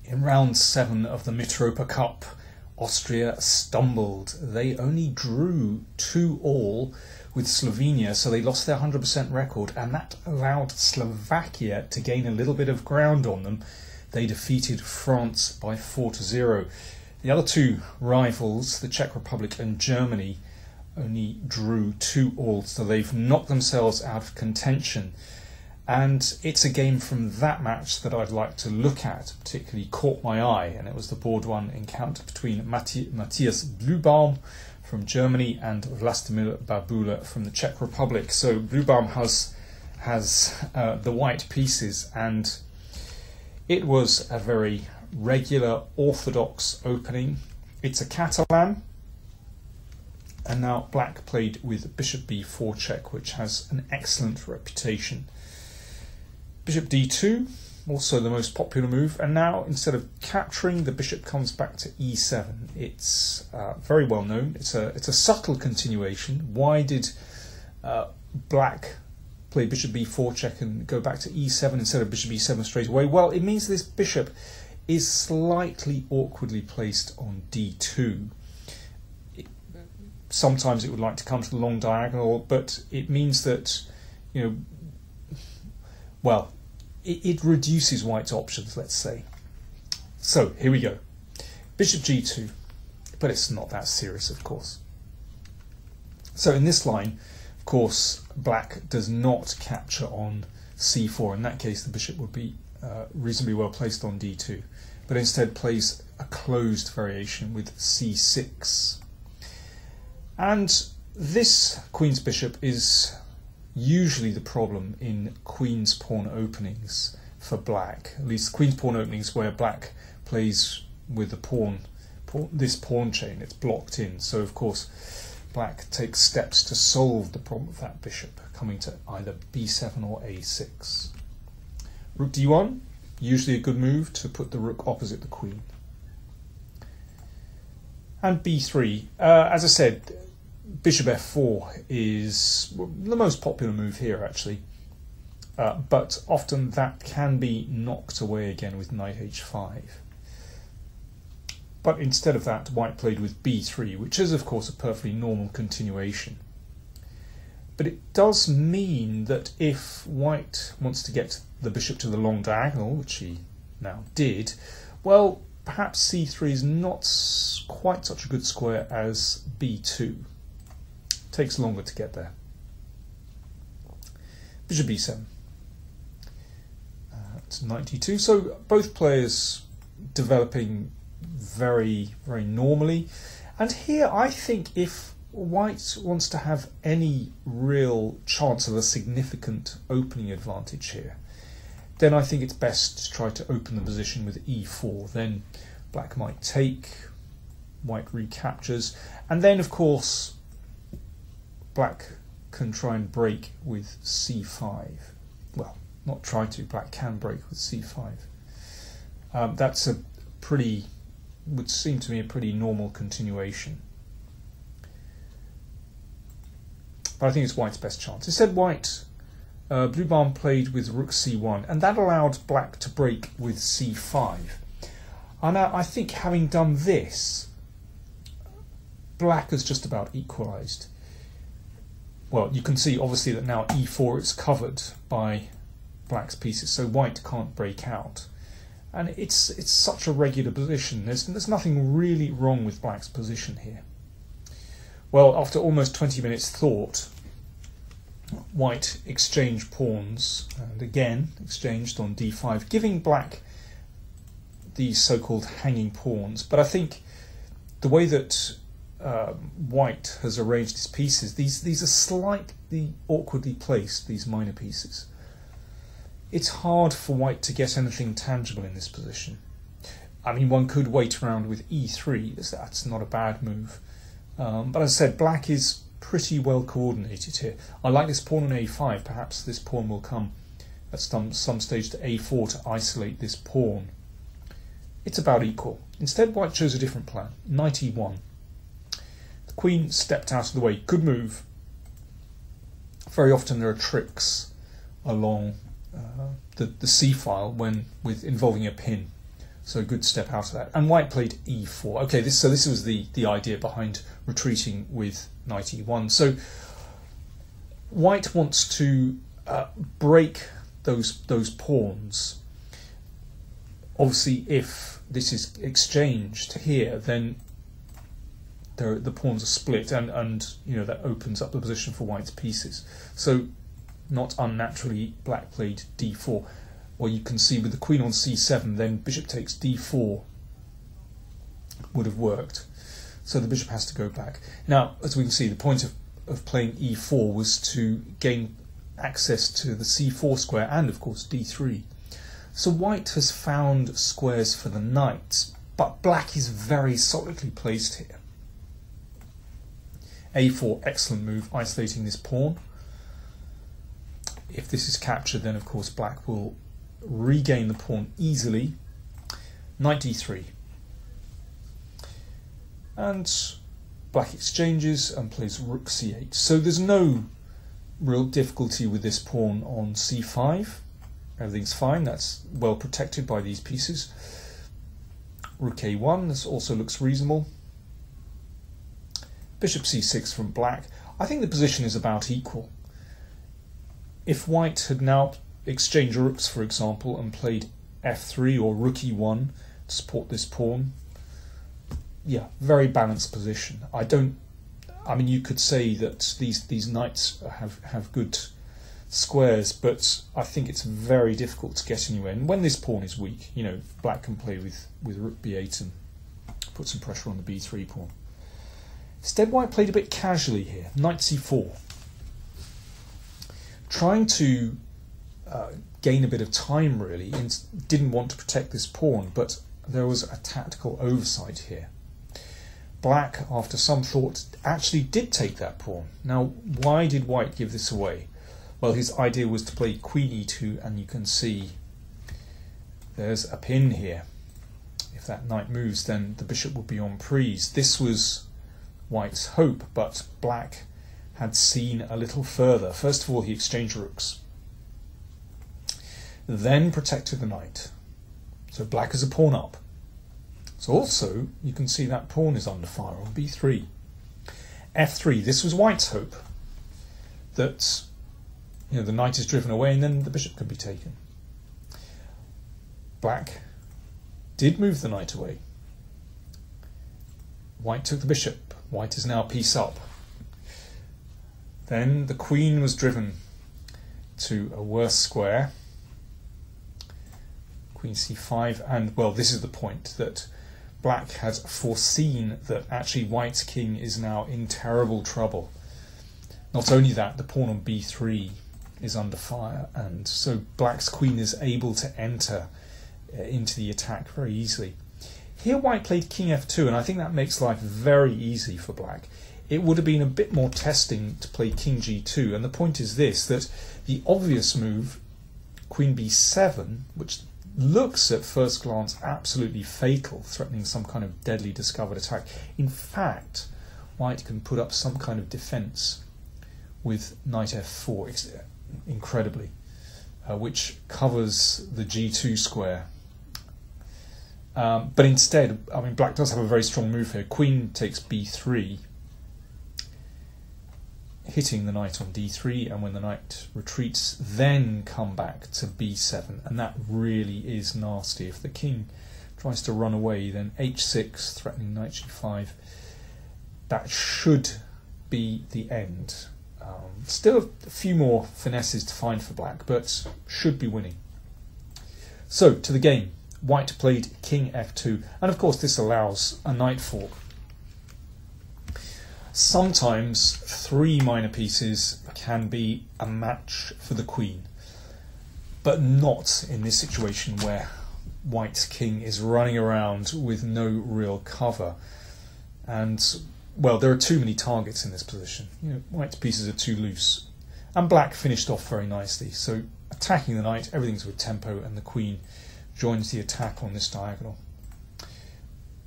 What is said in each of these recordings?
In round 7 of the Mitropa Cup, Austria stumbled. They only drew 2-2 with Slovenia, so they lost their 100% record, and that allowed Slovakia to gain a little bit of ground on them. They defeated France by 4-0. The other two rivals, the Czech Republic and Germany, only drew 2-2, so they've knocked themselves out of contention. And it's a game from that match that I'd like to look at, particularly caught my eye, and it was the board 1 encounter between Matthias Bluebaum from Germany and Vlastimir Babula from the Czech Republic. So Bluebaum has the white pieces, and it was a very regular, orthodox opening. It's a Catalan, and now black played with bishop b4 check, which has an excellent reputation. Bishop d2, also the most popular move, and now instead of capturing, the bishop comes back to e7. It's very well known. It's a subtle continuation. Why did black play bishop b4 check and go back to e7 instead of bishop e7 straight away? Well, it means this bishop is slightly awkwardly placed on d2. Sometimes it would like to come to the long diagonal, but it means that, well, it reduces white's options, let's say. So here we go. Bishop g2, but it's not that serious, of course. So in this line, of course, black does not capture on c4. In that case, the bishop would be reasonably well placed on d2, but instead plays a closed variation with c6. And this queen's bishop is usually the problem in queen's pawn openings for black, at least queen's pawn openings where black plays with the this pawn chain. It's blocked in, so of course black takes steps to solve the problem of that bishop, coming to either b7 or a6. Rook d1, usually a good move to put the rook opposite the queen. And b3, as I said, bishop f4 is the most popular move here, actually, but often that can be knocked away again with knight h5. But instead of that, white played with b3, which is of course a perfectly normal continuation. But it does mean that if white wants to get the bishop to the long diagonal, which he now did, well, perhaps c3 is not quite such a good square as b2. Takes longer to get there. Bishop b7. It's 92. So both players developing very, very normally. And here I think if white wants to have any real chance of a significant opening advantage here, then I think it's best to try to open the position with e4. Then black might take, white recaptures, and then of course black can try and break with c5. Well, not try to, black can break with c5. That's a pretty, would seem to me a pretty normal continuation. But I think it's white's best chance. Instead, white, Bluebaum played with rook c1, and that allowed black to break with c5. And I think having done this, black has just about equalised. Well, you can see obviously that now e4 is covered by black's pieces, so white can't break out. And it's such a regular position. There's nothing really wrong with black's position here. Well, after almost 20 minutes thought, white exchanged pawns, and again exchanged on d5, giving black these so-called hanging pawns. But I think the way that white has arranged his pieces, these are slightly awkwardly placed, these minor pieces. It's hard for white to get anything tangible in this position. I mean, one could wait around with e3, that's not a bad move. But as I said, black is pretty well coordinated here. I like this pawn on a5, perhaps this pawn will come at some stage to a4 to isolate this pawn. It's about equal. Instead, white chose a different plan, knight e1. The queen stepped out of the way, good move. Very often there are tricks along the c-file when involving a pin. So a good step out of that. And white played e4. Okay, this was the idea behind retreating with knight e1. So white wants to break those pawns. Obviously, if this is exchanged here, then the pawns are split, and you know, that opens up the position for white's pieces. So not unnaturally, black played d4. Well, you can see with the queen on c7, then bishop takes d4 would have worked. So the bishop has to go back. Now, as we can see, the point of playing e4 was to gain access to the c4 square and, of course, d3. So white has found squares for the knight, but black is very solidly placed here. a4, excellent move, isolating this pawn. If this is captured, then of course black will regain the pawn easily. Knight d3. And black exchanges and plays rook c8. So there's no real difficulty with this pawn on c5. Everything's fine, that's well protected by these pieces. Rook a1, this also looks reasonable. Bishop c6 from black. I think the position is about equal. If white had now exchanged rooks, for example, and played f3 or rook e1 to support this pawn, yeah, very balanced position. I mean, you could say that these knights have good squares, but I think it's very difficult to get anywhere. And when this pawn is weak, you know, black can play with rook b8 and put some pressure on the b3 pawn. Instead, white played a bit casually here. Knight c4. Trying to gain a bit of time, really, and didn't want to protect this pawn, but there was a tactical oversight here. Black, after some thought, actually did take that pawn. Now, why did white give this away? Well, his idea was to play queen e2, and you can see there's a pin here. If that knight moves, then the bishop would be on prise. This was white's hope, but black had seen a little further. First of all, he exchanged rooks, then protected the knight. So black is a pawn up. So also, you can see that pawn is under fire on b3. f3, this was white's hope, that, you know, the knight is driven away and then the bishop can be taken. Black did move the knight away. White took the bishop. White is now piece up. Then the queen was driven to a worse square. Queen c5, and well, this is the point, that black has foreseen that actually white's king is now in terrible trouble. Not only that, the pawn on b3 is under fire, and so black's queen is able to enter into the attack very easily. Here white played king f2, and I think that makes life very easy for black. It would have been a bit more testing to play king g2, and the point is this, that the obvious move, queen b7, which looks at first glance absolutely fatal, threatening some kind of deadly discovered attack. In fact, white can put up some kind of defence with knight f4, incredibly, which covers the g2 square. But instead, I mean, black does have a very strong move here. Queen takes b3, hitting the knight on d3, and when the knight retreats, then come back to b7, and that really is nasty. If the king tries to run away, then h6, threatening knight g5, that should be the end. Still a few more finesses to find for black, but should be winning. So, to the game. White played king f2, and of course this allows a knight fork. Sometimes 3 minor pieces can be a match for the queen, but not in this situation where white's king is running around with no real cover. And, well, there are too many targets in this position. You know, white's pieces are too loose. And black finished off very nicely. So attacking the knight, everything's with tempo, and the queen joins the attack on this diagonal.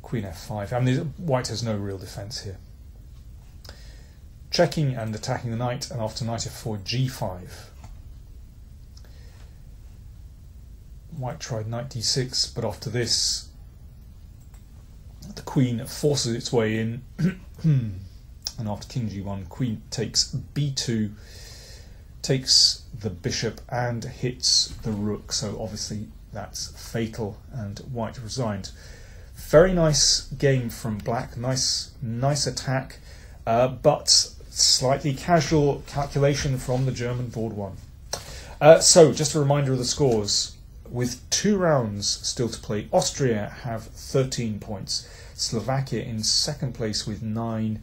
Queen f5. I mean, white has no real defence here. Checking and attacking the knight, and after knight f4, g5. White tried knight d6, but after this, the queen forces its way in, and after king g1, queen takes b2, takes the bishop and hits the rook. So obviously that's fatal, and white resigned. Very nice game from black. Nice attack, but slightly casual calculation from the German board one. So just a reminder of the scores. With 2 rounds still to play, Austria have 13 points, Slovakia in second place with 9,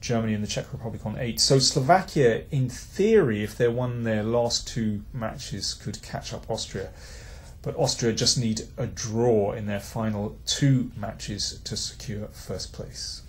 Germany and the Czech Republic on 8. So Slovakia, in theory, if they won their last 2 matches, could catch up Austria. But Austria just need a draw in their final 2 matches to secure first place.